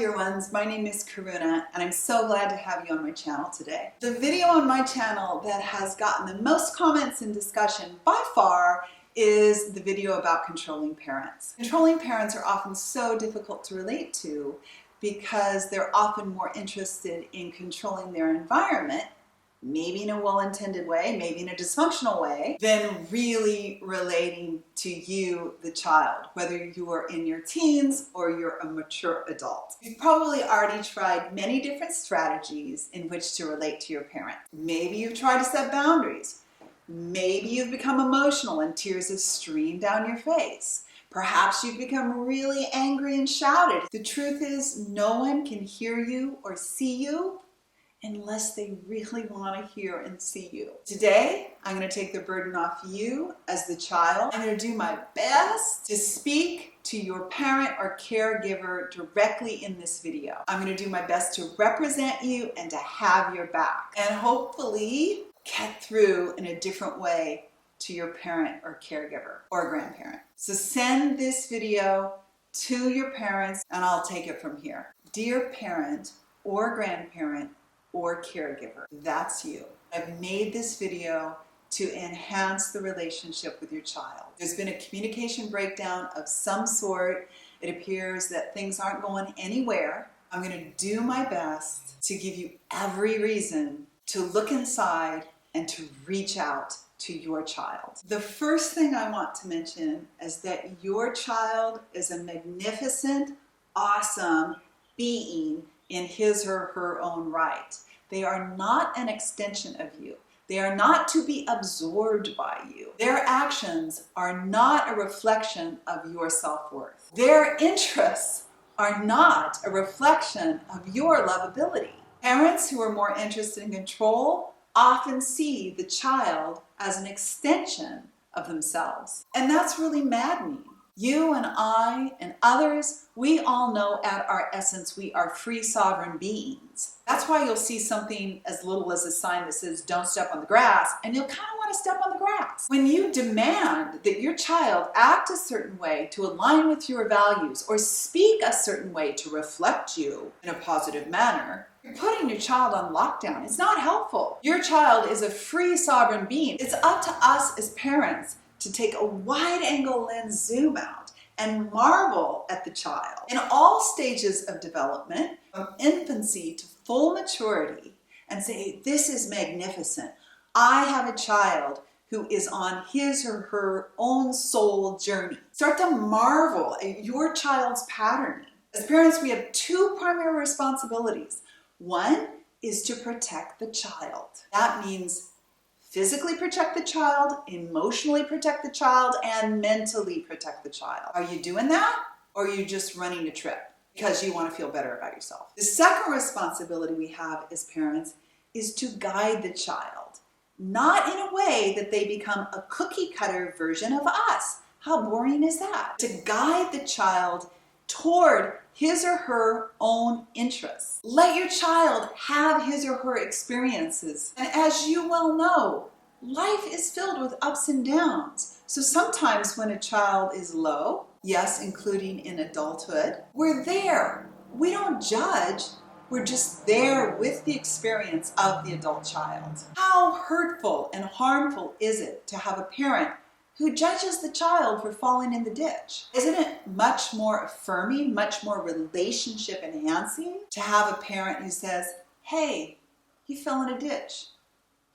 dear ones, my name is Karuna and I'm so glad to have you on my channel today. The video on my channel that has gotten the most comments and discussion by far is the video about controlling parents. Controlling parents are often so difficult to relate to because they're often more interested in controlling their environment, maybe in a well-intended way, maybe in a dysfunctional way, than really relating to you, the child, whether you are in your teens or you're a mature adult. You've probably already tried many different strategies in which to relate to your parent. Maybe you've tried to set boundaries. Maybe you've become emotional and tears have streamed down your face. Perhaps you've become really angry and shouted. The truth is, no one can hear you or see you unless they really want to hear and see you. Today, I'm going to take the burden off you as the child. I'm going to do my best to speak to your parent or caregiver directly in this video. I'm going to do my best to represent you and to have your back, and hopefully get through in a different way to your parent or caregiver or grandparent. So send this video to your parents and I'll take it from here. Dear parent or grandparent or caregiver, that's you. I've made this video to enhance the relationship with your child. There's been a communication breakdown of some sort. It appears that things aren't going anywhere. I'm going to do my best to give you every reason to look inside and to reach out to your child. The first thing I want to mention is that your child is a magnificent, awesome being in his or her own right. They are not an extension of you. They are not to be absorbed by you. Their actions are not a reflection of your self-worth. Their interests are not a reflection of your lovability. Parents who are more interested in control often see the child as an extension of themselves. And that's really maddening. You and I and others, we all know at our essence we are free sovereign beings. That's why you'll see something as little as a sign that says don't step on the grass, and you'll kind of want to step on the grass. When you demand that your child act a certain way to align with your values or speak a certain way to reflect you in a positive manner, you're putting your child on lockdown. It's not helpful. Your child is a free sovereign being. It's up to us as parents to take a wide-angle lens zoom out and marvel at the child in all stages of development, from infancy to full maturity, and say, this is magnificent. I have a child who is on his or her own soul journey. Start to marvel at your child's patterning. As parents, we have two primary responsibilities. One is to protect the child. That means physically protect the child, emotionally protect the child, and mentally protect the child. Are you doing that? Or are you just running a trip because you want to feel better about yourself? The second responsibility we have as parents is to guide the child, not in a way that they become a cookie cutter version of us. How boring is that? To guide the child toward his or her own interests. Let your child have his or her experiences. And as you well know, life is filled with ups and downs. So sometimes when a child is low, yes, including in adulthood, we're there. We don't judge. We're just there with the experience of the adult child. How hurtful and harmful is it to have a parent who judges the child for falling in the ditch? Isn't it much more affirming, much more relationship enhancing to have a parent who says, hey, you fell in a ditch.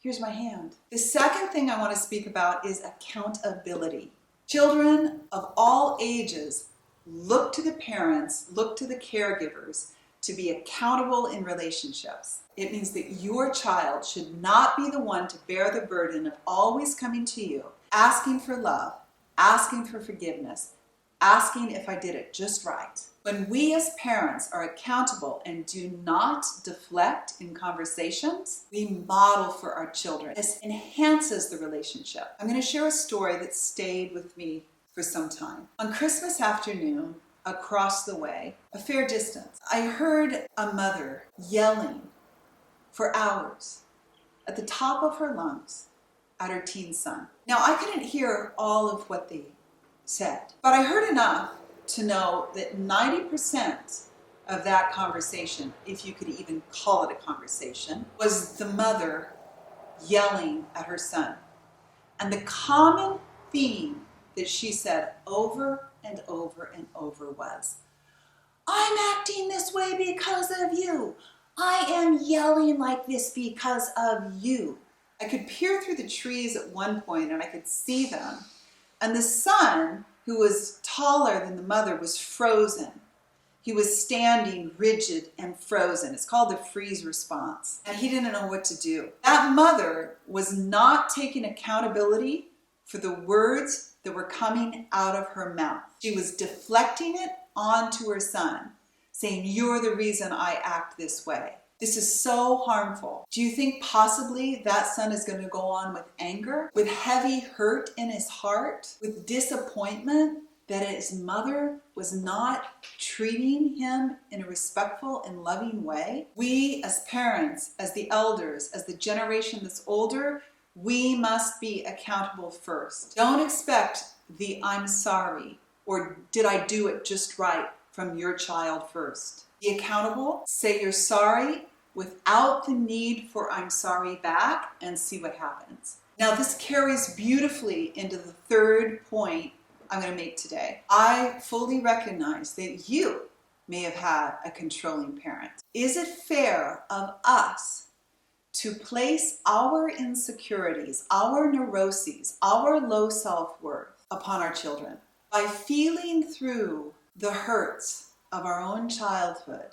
Here's my hand. The second thing I want to speak about is accountability. Children of all ages look to the parents, look to the caregivers to be accountable in relationships. It means that your child should not be the one to bear the burden of always coming to you, asking for love, asking for forgiveness, asking if I did it just right. When we as parents are accountable and do not deflect in conversations, we model for our children. This enhances the relationship. I'm going to share a story that stayed with me for some time. On Christmas afternoon, across the way, a fair distance, I heard a mother yelling for hours at the top of her lungs at her teen son. Now, I couldn't hear all of what they said, but I heard enough to know that 90% of that conversation, if you could even call it a conversation, was the mother yelling at her son. And the common theme that she said over and over and over was, "I'm acting this way because of you. I am yelling like this because of you." I could peer through the trees at one point and I could see them. And the son, who was taller than the mother, was frozen. He was standing rigid and frozen. It's called the freeze response. And he didn't know what to do. That mother was not taking accountability for the words that were coming out of her mouth. She was deflecting it onto her son, saying, "You're the reason I act this way." This is so harmful. Do you think possibly that son is going to go on with anger, with heavy hurt in his heart, with disappointment that his mother was not treating him in a respectful and loving way? We as parents, as the elders, as the generation that's older, we must be accountable first. Don't expect the "I'm sorry" or "did I do it just right" from your child first. Be accountable, say you're sorry without the need for "I'm sorry" back, and see what happens. Now this carries beautifully into the third point I'm going to make today. I fully recognize that you may have had a controlling parent. Is it fair of us to place our insecurities, our neuroses, our low self-worth upon our children? By feeling through the hurts of our own childhood,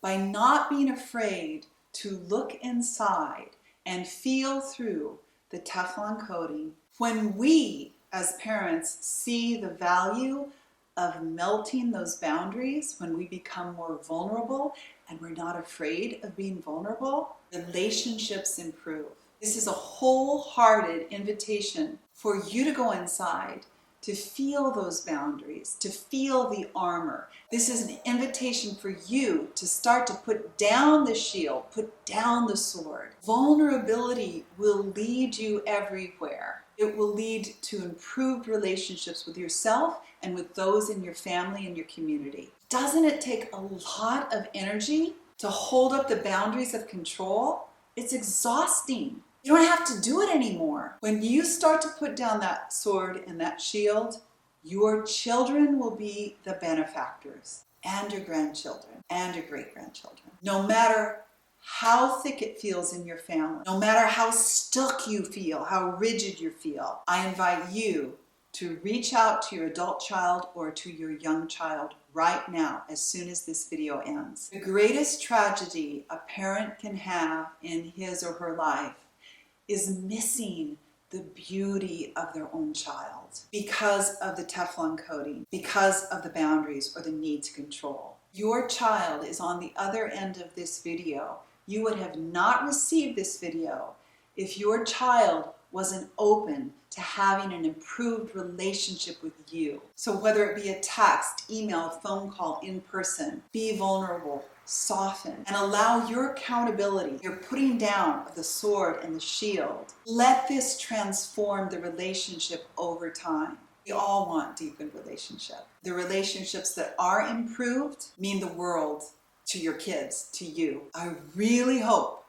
by not being afraid to look inside and feel through the Teflon coating, when we as parents see the value of melting those boundaries, when we become more vulnerable and we're not afraid of being vulnerable, relationships improve. This is a wholehearted invitation for you to go inside, to feel those boundaries, to feel the armor. This is an invitation for you to start to put down the shield, put down the sword. Vulnerability will lead you everywhere. It will lead to improved relationships with yourself and with those in your family and your community. Doesn't it take a lot of energy to hold up the boundaries of control? It's exhausting. You don't have to do it anymore. When you start to put down that sword and that shield, your children will be the benefactors, and your grandchildren, and your great-grandchildren. No matter how thick it feels in your family, no matter how stuck you feel, how rigid you feel, I invite you to reach out to your adult child or to your young child right now, as soon as this video ends. The greatest tragedy a parent can have in his or her life is missing the beauty of their own child because of the Teflon coating, because of the boundaries or the need to control. Your child is on the other end of this video. You would have not received this video if your child wasn't open to having an improved relationship with you. So whether it be a text, email, phone call, in person, be vulnerable, soften, and allow your accountability, your putting down of the sword and the shield. Let this transform the relationship over time. We all want deepened relationship. The relationships that are improved mean the world to your kids, to you. I really hope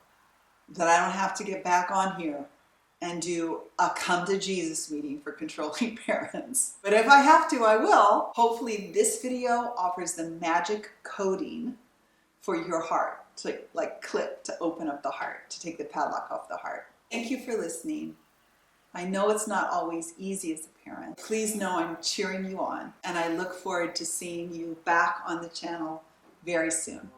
that I don't have to get back on here and do a come to Jesus meeting for controlling parents. But if I have to, I will. Hopefully this video offers the magic coating for your heart, to like clip to open up the heart, to take the padlock off the heart. Thank you for listening. I know it's not always easy as a parent. Please know I'm cheering you on, and I look forward to seeing you back on the channel very soon.